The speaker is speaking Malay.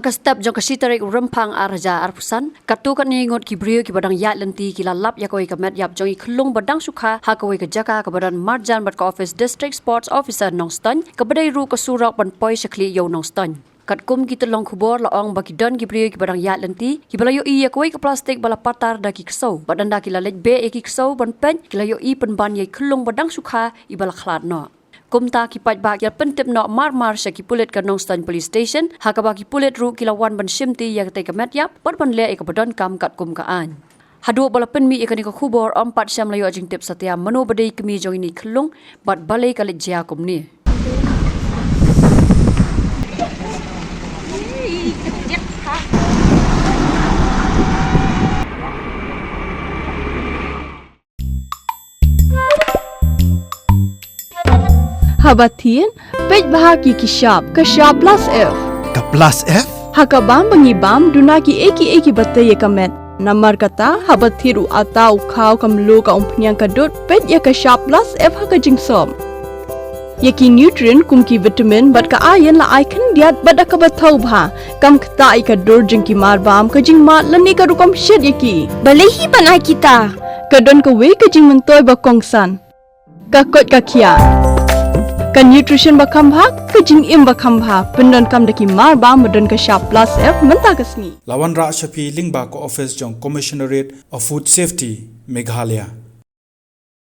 Hakas Thep jong kasitarik rempang araja arpusan katu kan ningot ki Briew ki badang yat lenti ki lalap yakoi ka met yap jong Khyllung badang sukha hakoi ka jaka ka badan Najan bat ka office district sports officer Nongstoiñ ka badai ru ka Surok ban poi sakli yo Nongstoiñ kat kum ki telong khubor laong baki don ki Briew ki badang yat lenti ki balayo I yakoi ka plastik bala patar da ki kso badan da ki lalej be e ki kso ban pen ki layo I pen ban ye Khyllung badang sukha I bala khlat no Kumta ki pajbak ya pentip no mar sya ki pulit ka Nongstoiñ police station hakaba ki pulit ru kilawan ban shimti ya te ka met yap bat ban le e ka badon kam kat kum ka an hadu bala pen mi ikani ka khubor ompat syam layo jing tip satya mano badai kemi jong ini Khyllung bat balai ka lejia kum ni Habatin, pej bahagi ki shop plus F. Ka plus F? Hakabam bangibam dunaki eki batay kamet. Namar kata habathiru atau kau kamlu ka umpnyang kadut pej ya ka shop plus F haka jingsom. Yaki nutrient kumki vitamin bat ka ayan la icon diat bat ka bathau bha kam kta I ka dur jingki marbam ka jing mat lani ka rukam shed yaki. Balehi banai kita. Kadon ka we ka jing mentoy ba kongsan. Ka kot ka kia. Kan nutrition bakam bha kajing im bakam bha pendon kam daki mar ba modon ka shop plus F menta kasni Lawan ra shapi lingba ko office jong commissionerate of food safety Meghalaya